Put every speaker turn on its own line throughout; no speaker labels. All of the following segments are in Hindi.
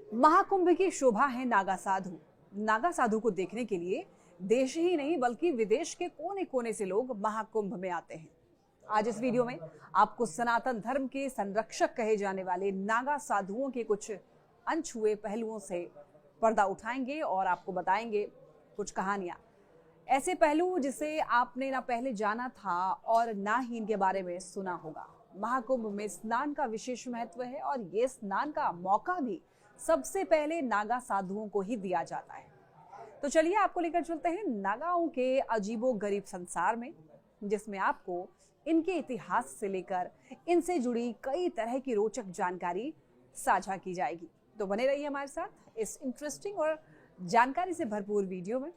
महाकुंभ की शोभा है नागा साधु। नागा साधु को देखने के लिए देश ही नहीं बल्कि विदेश के कोने कोने से लोग महाकुंभ में आते हैं। आज इस वीडियो में आपको सनातन धर्म के संरक्षक कहे जाने वाले नागा साधुओं के कुछ अनछुए पहलुओं से पर्दा उठाएंगे और आपको बताएंगे कुछ कहानियां, ऐसे पहलू जिसे आपने ना पहले जाना था और ना ही इनके बारे में सुना होगा। महाकुंभ में स्नान का विशेष महत्व है और ये स्नान का मौका भी सबसे पहले नागा साधुओं को ही दिया जाता है। तो चलिए आपको लेकर चलते हैं नागाओं के अजीबोगरीब संसार में, जिसमें आपको इनके इतिहास से लेकर इनसे जुड़ी कई तरह की रोचक जानकारी साझा की जाएगी। तो बने रहिए हमारे साथ इस इंटरेस्टिंग और जानकारी से भरपूर वीडियो में।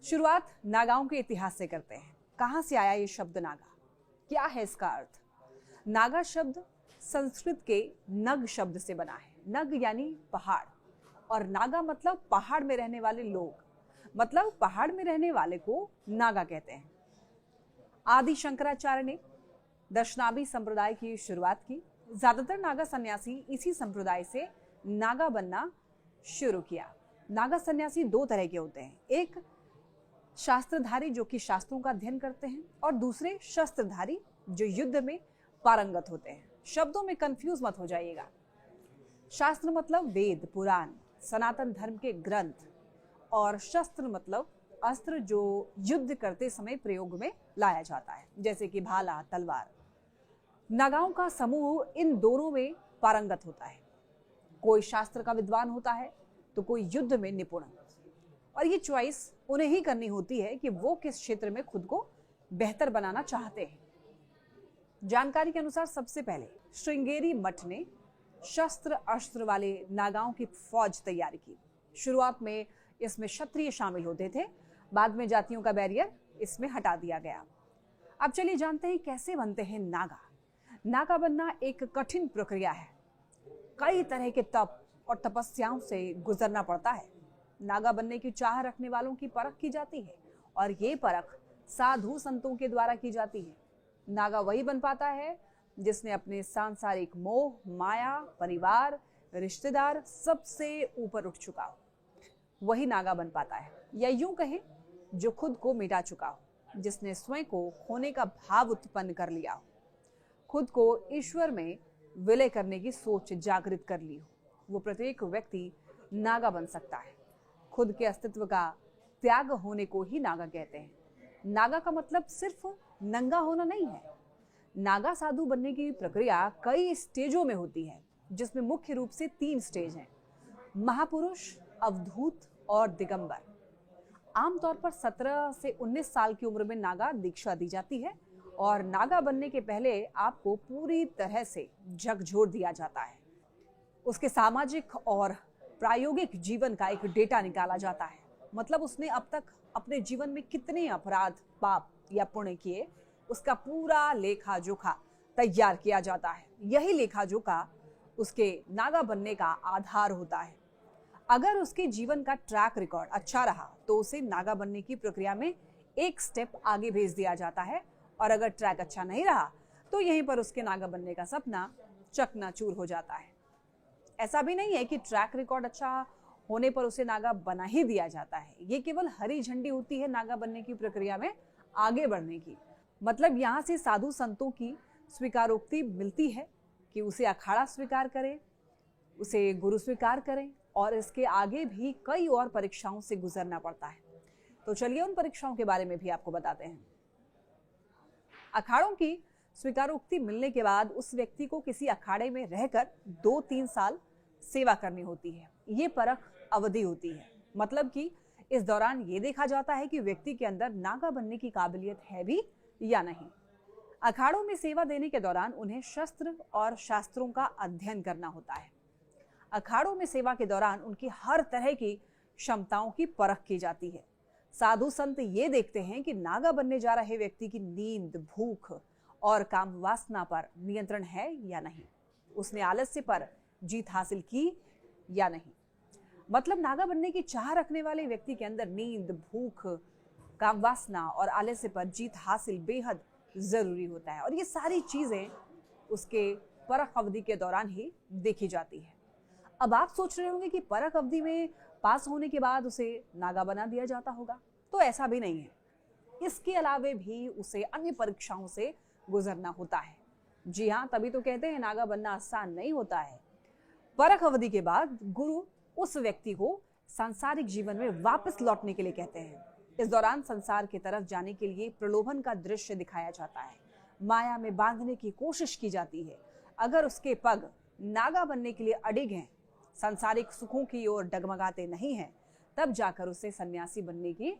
शुरुआत नागाओं के इतिहास से करते हैं। कहां से आया ये शब्द नागा, क्या है इसका अर्थ? नागा शब्द संस्कृत के नग शब्द से बना है। नग यानी पहाड़ और नागा मतलब पहाड़ में रहने वाले लोग, मतलब पहाड़ में रहने वाले को नागा कहते हैं। आदि शंकराचार्य ने दशनामी संप्रदाय की शुरुआत की। ज्यादातर नागा सन्यासी इसी संप्रदाय से नागा बनना शुरू किया। नागा सन्यासी दो तरह के होते हैं, एक शास्त्रधारी जो कि शास्त्रों का अध्ययन करते हैं और दूसरे शस्त्रधारी जो युद्ध में पारंगत होते हैं। शब्दों में कंफ्यूज मत हो जाइएगा। शास्त्र मतलब वेद पुराण सनातन धर्म के ग्रंथ और शस्त्र मतलब अस्त्र जो युद्ध करते समय प्रयोग में लाया जाता है, जैसे कि भाला तलवार। नागाओं का समूह इन दोनों में पारंगत होता है। कोई शास्त्र का विद्वान होता है तो कोई युद्ध में निपुण, और ये चॉइस उन्हें ही करनी होती है कि वो किस क्षेत्र में खुद को बेहतर बनाना चाहते हैं। जानकारी के अनुसार सबसे पहले श्रृंगेरी मठ ने शस्त्र अस्त्र वाले नागाओं की फौज तैयार की। शुरुआत में इसमें क्षत्रिय शामिल होते थे, बाद में जातियों का बैरियर इसमें हटा दिया गया। अब चलिए जानते हैं कैसे बनते हैं नागा। नागा बनना एक कठिन प्रक्रिया है। कई तरह के तप और तपस्याओं से गुजरना पड़ता है। नागा बनने की चाह रखने वालों की परख की जाती है और ये परख साधु संतों के द्वारा की जाती है। नागा वही बन पाता है जिसने अपने सांसारिक मोह, माया, परिवार, रिश्तेदार सबसे ऊपर उठ चुका हो, वही नागा बन पाता है। या यूं कहें जो खुद को मिटा चुका हो, जिसने स्वयं को खोने का भाव उत्पन्न कर लिया हो, खुद को ईश्वर में विलय करने की सोच जागृत कर ली हो, वो प्रत्येक व्यक्ति नागा बन सकता है। खुद के अस्तित्व का त्याग होने को ही नागा कहते हैं। नागा का मतलब सिर्फ नंगा होना नहीं है। नागा साधु बनने की प्रक्रिया कई स्टेजों में होती है, जिसमें मुख्य रूप से 3 स्टेज हैं: महापुरुष, अवधूत और दिगंबर। आमतौर पर 17 से 19 साल की उम्र में नागा दीक्षा दी जाती है और नागा बनने के पहले आपको पूरी तरह से झकझोर दिया जाता है। उसके सामाजिक और प्रायोगिक जीवन का एक डेटा निकाला जाता है, मतलब उसने अब तक अपने जीवन में कितने अपराध, पाप या पुण्य किए, उसका पूरा लेखा जोखा तैयार किया जाता है। यही लेखा जोखा उसके नागा बनने का आधार होता है। अगर उसके जीवन का ट्रैक रिकॉर्ड अच्छा रहा तो उसे नागा बनने की प्रक्रिया में एक स्टेप आगे भेज दिया जाता है, और अगर ट्रैक अच्छा नहीं रहा तो यहीं पर उसके नागा बनने का सपना चकनाचूर हो जाता है। ऐसा भी नहीं है कि ट्रैक रिकॉर्ड अच्छा होने पर उसे नागा बना ही दिया जाता है। ये केवल हरी झंडी होती है नागा बनने की प्रक्रिया में आगे बढ़ने की। मतलब यहाँ से साधु संतों की स्वीकारोक्ति मिलती है कि उसे अखाड़ा स्वीकार करें, उसे गुरु स्वीकार करें, और इसके आगे भी कई और परीक्षाओं से गुजरना पड़ता है। तो चलिए उन परीक्षाओं के बारे में भी आपको बताते हैं। अखाड़ों की स्वीकारोक्ति मिलने के बाद उस व्यक्ति को किसी अखाड़े में रहकर 2-3 साल सेवा करनी होती है। ये परख अवधि होती है, मतलब कि इस दौरान ये देखा जाता है कि व्यक्ति के अंदर नागा बनने की काबिलियत है भी या नहीं। अखाड़ों में सेवा देने के दौरान उन्हें शस्त्र और शास्त्रों का अध्ययन करना होता है। अखाड़ों में सेवा के दौरान उनकी हर तरह की क्षमताओं की परख की जाती है। साधु संत ये देखते हैं कि नागा बनने जा रहे व्यक्ति की नींद, भूख और काम वासना पर नियंत्रण है या नहीं, उसने आलस्य पर जीत हासिल की या नहीं। मतलब नागा बनने की चाह रखने वाले व्यक्ति के अंदर नींद, भूख, काम वासना और आलस्य पर जीत हासिल बेहद जरूरी होता है, और ये सारी चीजें उसके परख अवधि के दौरान ही देखी जाती है। अब आप सोच रहे होंगे कि परख अवधि में पास होने के बाद उसे नागा बना दिया जाता होगा, तो ऐसा भी नहीं है। इसके अलावे भी उसे अन्य परीक्षाओं से गुजरना होता है। जी हाँ, तभी तो कहते हैं नागा बनना आसान नहीं होता है। परख अवधि के बाद गुरु उस व्यक्ति को सांसारिक जीवन में वापस लौटने के लिए कहते हैं। इस दौरान संसार की तरफ जाने के लिए प्रलोभन का दृश्य दिखाया जाता है, माया में बांधने की कोशिश की जाती है। अगर उसके पग नागा बनने के लिए अडिग हैं, सांसारिक सुखों की ओर डगमगाते नहीं हैं, तब जाकर उसे सन्यासी बनने की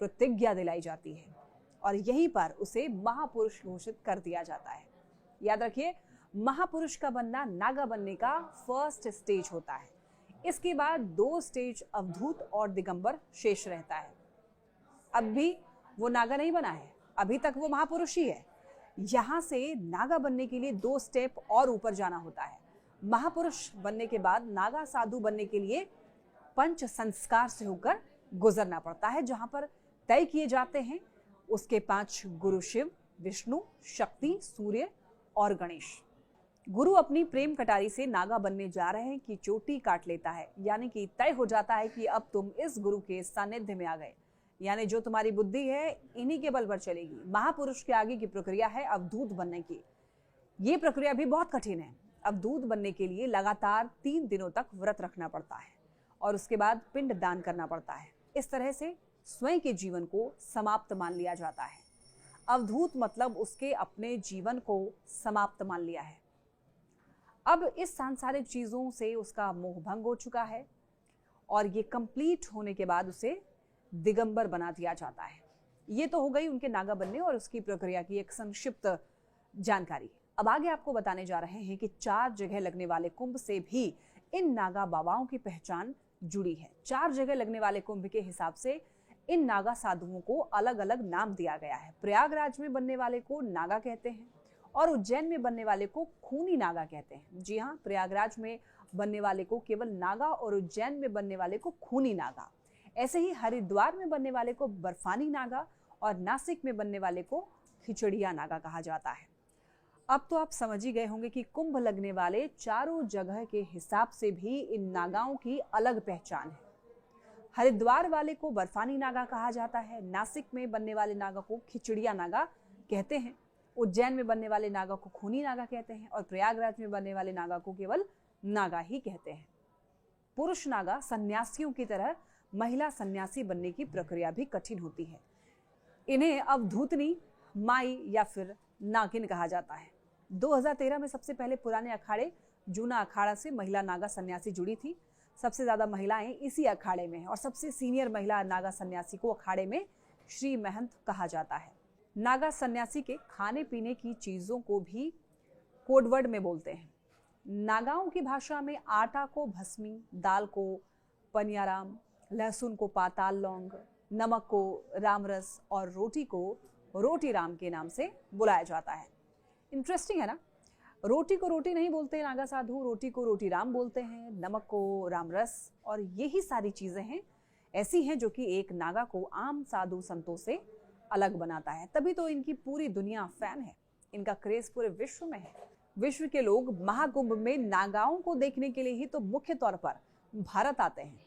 प्रतिज्ञा दिलाई जाती है और यहीं पर उसे महापुरुष घोषित कर दिया जाता है। याद रखिए, महापुरुष का बनना नागा बनने का फर्स्ट स्टेज होता है। इसके बाद 2 स्टेज अवधूत और दिगंबर शेष रहता है। अब भी वो नागा नहीं बना है, अभी तक वो महापुरुष ही है। यहाँ से नागा बनने के लिए 2 स्टेप और ऊपर जाना होता है। महापुरुष बनने के बाद नागा साधु बनने के लिए पंच संस्कार से होकर गुजरना पड़ता है, जहां पर तय किए जाते हैं उसके 5 गुरु शिव, विष्णु, शक्ति, सूर्य और गणेश। गुरु अपनी प्रेम कटारी से नागा बनने जा रहे हैं कि चोटी काट लेता है, यानी कि तय हो जाता है कि अब तुम इस गुरु के सानिध्य में आ गए, यानी जो तुम्हारी बुद्धि है इन्हीं के बल पर चलेगी। महापुरुष के आगे की प्रक्रिया है अवधूत बनने की। ये प्रक्रिया भी बहुत कठिन है। अवधूत बनने के लिए लगातार 3 दिनों तक व्रत रखना पड़ता है और उसके बाद पिंड दान करना पड़ता है। इस तरह से स्वयं के जीवन को समाप्त मान लिया जाता है। अवधूत मतलब उसके अपने जीवन को समाप्त मान लिया है। अब इस सांसारिक चीजों से उसका मोह भंग हो चुका है और ये कंप्लीट होने के बाद उसे दिगंबर बना दिया जाता है। ये तो हो गई उनके नागा बनने और उसकी प्रक्रिया की एक संक्षिप्त जानकारी। अब आगे आपको बताने जा रहे हैं कि 4 जगह लगने वाले कुंभ से भी इन नागा बाबाओं की पहचान जुड़ी है। 4 जगह लगने वाले कुंभ के हिसाब से इन नागा साधुओं को अलग अलग नाम दिया गया है। प्रयागराज में बनने वाले को नागा कहते हैं और उज्जैन में बनने वाले को खूनी नागा कहते हैं। जी हाँ, प्रयागराज में बनने वाले को केवल नागा और उज्जैन में बनने वाले को खूनी नागा। ऐसे ही हरिद्वार में बनने वाले को बर्फानी नागा और नासिक में बनने वाले को खिचड़िया नागा कहा जाता है। अब तो आप समझ ही गए होंगे कि कुंभ लगने वाले चारों जगह के हिसाब से भी इन नागाओं की अलग पहचान है। हरिद्वार वाले को बर्फानी नागा कहा जाता है, नासिक में बनने वाले नागा को खिचड़िया नागा कहते हैं, उज्जैन में बनने वाले नागा को खूनी नागा कहते हैं और प्रयागराज में बनने वाले नागा को केवल नागा ही कहते हैं। पुरुष नागा सन्यासियों की तरह महिला सन्यासी बनने की प्रक्रिया भी कठिन होती है। इन्हें अवधूतनी, माई या फिर नागिन कहा जाता है। 2013 में सबसे पहले पुराने अखाड़े जूना अखाड़ा से महिला नागा सन्यासी जुड़ी थी। सबसे ज्यादा महिलाएं इसी अखाड़े में हैं और सबसे सीनियर महिला नागा सन्यासी को अखाड़े में श्री महंत कहा जाता है। नागा सन्यासी के खाने पीने की चीजों को भी कोडवर्ड में बोलते हैं। नागाओं की भाषा में आटा को भस्मी, दाल को पनियाराम, लहसुन को पाताल लौंग, नमक को रामरस और रोटी को रोटी राम के नाम से बुलाया जाता है। इंटरेस्टिंग है ना। रोटी को रोटी नहीं बोलते नागा साधु, रोटी को रोटी राम बोलते हैं, नमक को रामरस, और यही सारी चीजें हैं ऐसी हैं जो कि एक नागा को आम साधु संतों से अलग बनाता है। तभी तो इनकी पूरी दुनिया फैन है, इनका क्रेज पूरे विश्व में है। विश्व के लोग महाकुंभ में नागाओं को देखने के लिए ही तो मुख्य तौर पर भारत आते हैं।